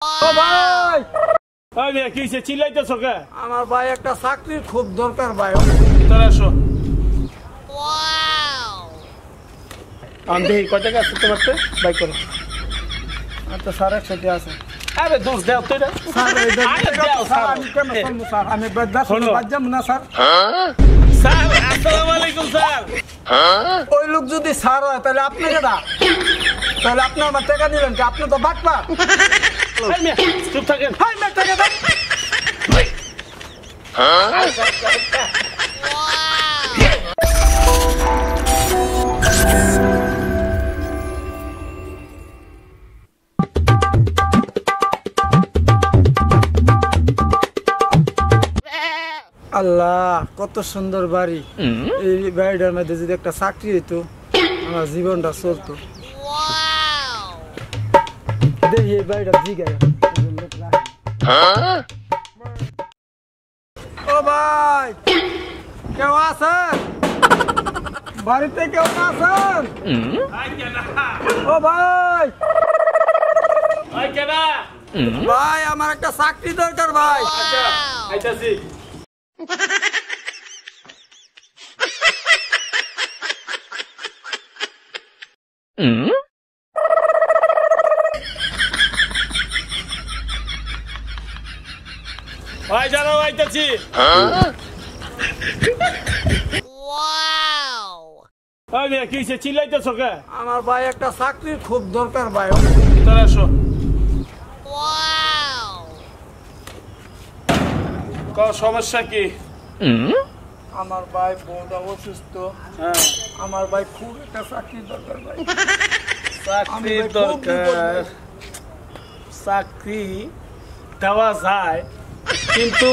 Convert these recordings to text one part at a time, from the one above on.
ও ভাই আমি কি সে চিল্লাইতেছ কে? আমার ভাই একটা চাকরির খুব দরকার ভাই। ভিতরে আসো। আমি কয় টাকা আছে তোমার তো? বাই করো। আচ্ছা স্যার 100 আছে। আরে দোষ দাও তো এটা। স্যার এই দাও স্যার, আমি কেন করব স্যার? আমি বাদ যাম না স্যার। স্যার আসসালামু আলাইকুম স্যার। ওই লোক যদি স্যার হয় তাহলে আপনি কেডা? তাহলে আপনি আমার টাকা দিলেন কি? আপনি তো বাটপা। এই মিয়া চুপ থাকেন। হাই মে টাকা দাও। আল্লাহ কত সুন্দর বাড়ি। এই বাড়িটার মধ্যে যদি একটা চাকরি হইতো আমার জীবনটা চলতো। দেখি এই বাড়িটা জিগায়। ও ভাই কেউ আছেন? বাড়িতে কেউ আছেন? ও ভাই ভাই আমার একটা চাকরি দরকার ভাই। আচ্ছা আইতাছি। ভাই জানো আইতাছি। আমি কি সে চিল্লাইতেছ কে? আমার ভাই একটা চাকরির খুব দরকার ভাই। ভিতরে আসো। সমস্যা কি? আমার ভাই বউটা অসুস্থ। আমার ভাই খুব একটা চাকরির দরকার ভাই। চাকরির দরকার। চাকরি দেওয়া যায় কিন্তু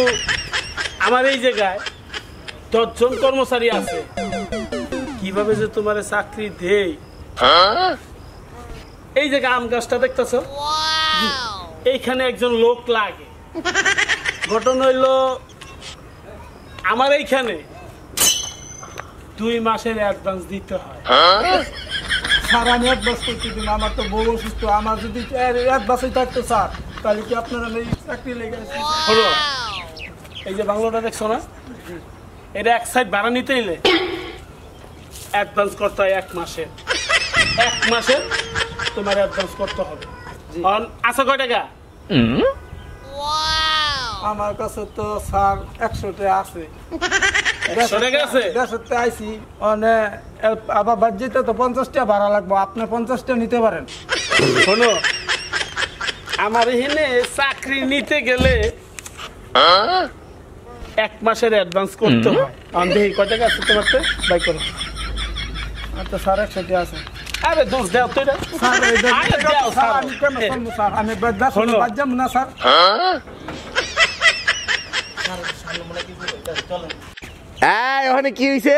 আমার এই জায়গায় 10 জন কর্মচারী আছে। কিভাবে যে তোমার চাকরি দেই? এই জায়গা আম গাছটা দেখতেছ, এইখানে একজন লোক লাগে। ঘটনা হইল আমার এইখানে 2 মাসের অ্যাডভান্স দিতে হয়। স্যার আমি অ্যাডভান্স করতে দিন, আমার তো বউ অসুস্থ। আমার যদি অ্যাডভান্সই থাকতো স্যার তাহলে কি আপনারা এই চাকরি লেগে আছে? হলো এই যে বাংলোটা দেখছো না, এটা এক সাইড ভাড়া নিতে এলে অ্যাডভান্স করতে হয় 1 মাসের। 1 মাসের তোমার অ্যাডভান্স করতে হবে। আচ্ছা কয় টাকা? আমার কাছে তো স্যার 100 টাকা আছে। 100 টাকা আছে? 100 টাকা আইছি মানে আবার বাদ যেতে তো 50 টাকা ভাড়া লাগবে। আপনি 50 টাকা নিতে পারেন। শোনো, আমার এখানে চাকরি নিতে গেলে 1 মাসের অ্যাডভান্স করতে হয়। আমি দেখি কয় টাকা আছে তোমার তো? বাই করো। আচ্ছা স্যার 100 টাকা আছে। আরে দোষ দাও তো এটা। স্যার এই দাও স্যার, আমি কেন করব স্যার? আমি বাদ যাম না স্যার। ওখানে কি হয়েছে?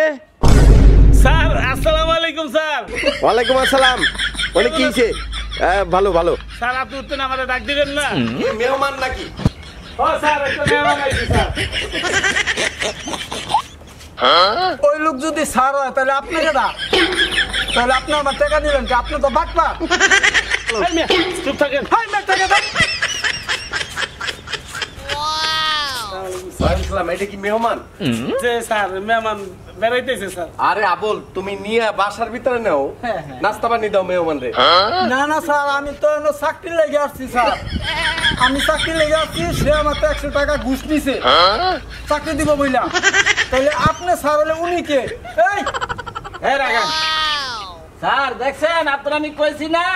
স্যার আসসালামু আলাইকুম স্যার। ওয়ালাইকুম আসসালাম। ওখানে কি হয়েছে? ভালো ভালো। স্যার আপনি উঠতেন আমাদের ডাক দিবেন না? মেহমান নাকি? ও স্যার একটা মেহমান আইছে স্যার। ওই লোক যদি স্যার হয় তাহলে আপনি কেডা? তাহলে আপনি আমার টাকা দিলেন কি? আপনি তো বাটপা। এই মিয়া চুপ থাকেন। হাই মে টাকা দাও। এটা কি মেহমান? যে স্যার মেহমান বেড়াইতেছে স্যার। আরে আবুল, তুমি নিয়ে বাসার ভিতরে নাও, নাস্তা পানি দাও মেহমান রে। না না স্যার, আমি তো চাকরি লেগে আসছি স্যার। আমি চাকরি লেগে আসছি, সে আমার তো 100 টাকা ঘুষ নিছে চাকরি দিব বইলা। তাহলে আপনি স্যার হলে উনি কে? এই রাখেন স্যার দেখছেন আপনার, আমি কইছি না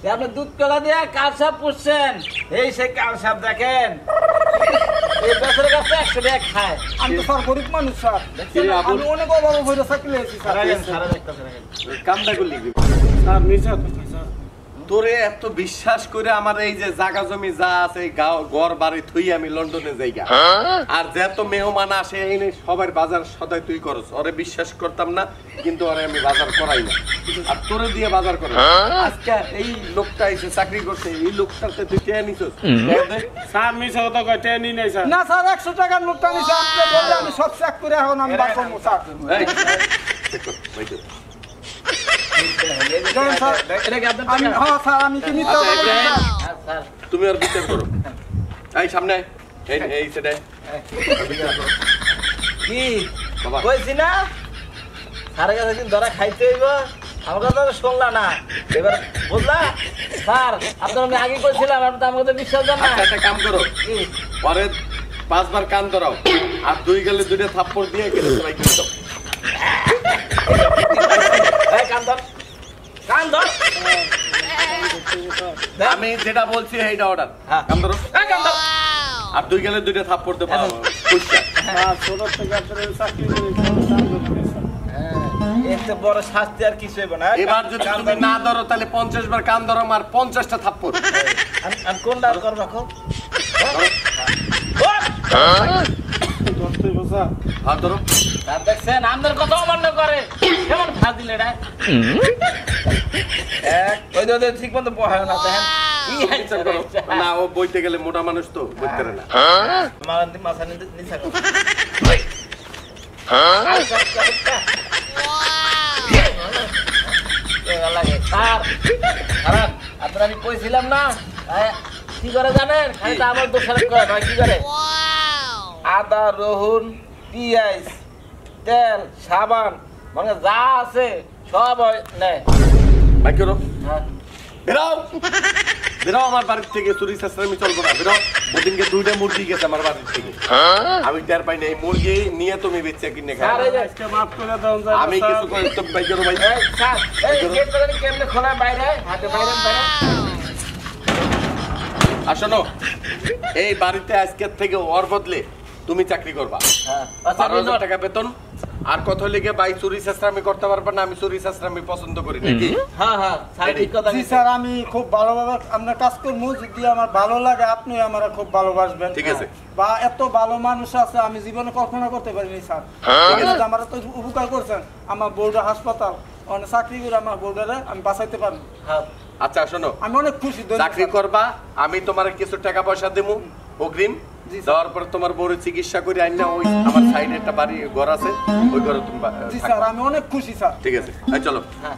যে আপনি দুধ কলা দিয়ে কাল সাপ পুষছেন। এই সে কাল সাপ দেখেন, এই বেচারের কাছে 100 টাকা খায়। আমি তো স্যার গরিব মানুষ স্যার। আমি অনেক অভাবে বইটা চাকরি লেগেছি স্যার। কামটা করলি স্যার মিছা কথা স্যার। তোরে এত বিশ্বাস করে আমার এই যে জায়গা জমি যা আছে ঘর বাড়ি থুই আমি লন্ডনে যাইগা, আর যত মেহমান আসে এনে সবার বাজার সদাই তুই করস। ওরে বিশ্বাস করতাম না, কিন্তু ওরে আমি বাজার করাই না, আর তোরে দিয়ে বাজার করে। আজকে এই লোকটা এসে চাকরি করছে, এই লোকটাতে তুই কে নিছস? স্যার মিছা কথা কয় টেয়া নি নাই স্যার। না স্যার 100 টাকার নোটটা নিছে, আপনি বললে আমি সব চেক করে এখন আমি বার করব স্যার। এই স্যার আমি কি মিথ্যা বলছি? স্যার তুমি আর বিচার করো। এই সামনে আয়। এই সেটাই কি বাবা। কইছি না স্যারের কাছে দিন ধরা খাইতে হইব, আমার কথা তো শুনলা না, এবার বুঝলা? স্যার আপনার আমি আগে কইছিলাম, আপনি তো আমার কথা বিশ্বাস দেন না। আচ্ছা, একটা কাম করো, কি? পরে 5 বার কান ধরাও আর 2 গেলে 2টা থাপ্পড় দিয়ে কেটে সবাই কিনে দাও। এই কান ধর, কান ধর। আমি যেটা বলছি এইটা অর্ডার। হ্যাঁ। কান ধরো এই কান ধর। আর 2 গেলে 2টা থাপ্পড় দেবো পয়সা। স্যার ছোট থেকে আপনার চাকরি করে কান ধরতে স্যার। এতে বড় শাস্তি আর কিছু হইব না। এবার যদি তুমি না ধরো তাহলে 50 বার কান ধরো আর 50টা থাপ্পড়। আমি কোনটা করবো এখন? ধরতে হইব স্যার। হাত ধরো। স্যার দেখছেন আমাদের কথা অমান্য করে, কেমন ফাঁস দিলে এটা? ওই তো ওদের ঠিক মতো পড়ায় না, দেখেন কি বিচার করো। না ও বইতে গেলে মোটা মানুষ তো বইতে পারে না। মাথা নিচা করো। স্যার খারাপ আপনার আমি কইছিলাম না, কি করে জানেন? খালি তো আমার দোষারোপ করে নয়, কি করে? আদা, রসুন, পেঁয়াজ, তেল, সাবান, মানে যা আছে সব নেয়। ভাই করো। হ্যাঁ। বেরাও বেরাও আমার বাড়ির থেকে, চুরি চাষামি চলবো না। বেরাও। ওদিনকে 2টা মুরগি গেছে আমার বাড়ির থেকে, আমি টের পাই না। এই মুরগি নিয়ে তুমি বেঁচে কিনে খাও। স্যার, এই যে- আজকে মাফ করে দেন স্যার। আমি কিছু করি তুমি ভাই করো ভাই। এই, স্যার, এই গেটটা জানি কেমনে খোলা? বাইরে হাতে বাইরে বাইরে। আর শোনো, এই বাড়িতে আজকের থেকে ওর বদলে তুমি চাকরি করবা। হ্যাঁ, 12,000 টাকা বেতন। আর কত লিখে ভাই চুরি চাষামি করতে পারবা না, আমি চুরি চাষামি পছন্দ করি নাকি? হ্যাঁ হ্যাঁ স্যার ঠিক কথা। জি স্যার, আমি খুব ভালোভাবে আপনার কাজ করবো। যদি আমার ভালো লাগে আপনি আমার খুব ভালোবাসবেন। ঠিক আছে। বা এত ভালো মানুষ আছে আমি জীবনে কল্পনা করতে পারিনি স্যার। আমার তো উপকার করছেন। আমার বউটা হাসপাতাল, অনেক চাকরি করে আমার বউটারে আমি বাঁচাইতে পারবো। হ্যাঁ আচ্ছা শোনো, আমি অনেক খুশি। ধন্যবাদ চাকরি স্যার। করবা, আমি তোমার কিছু টাকা পয়সা দেবো অগ্রিম। জি স্যার। দেওয়ার পর তোমার বউর চিকিৎসা করে আইনা ওই আমার সাইডে একটা বাড়ি ঘর আছে, ওই ঘরে তুমি জি থাকবা। স্যার, আমি অনেক খুশি স্যার। ঠিক আছে, এই চলো। হ্যাঁ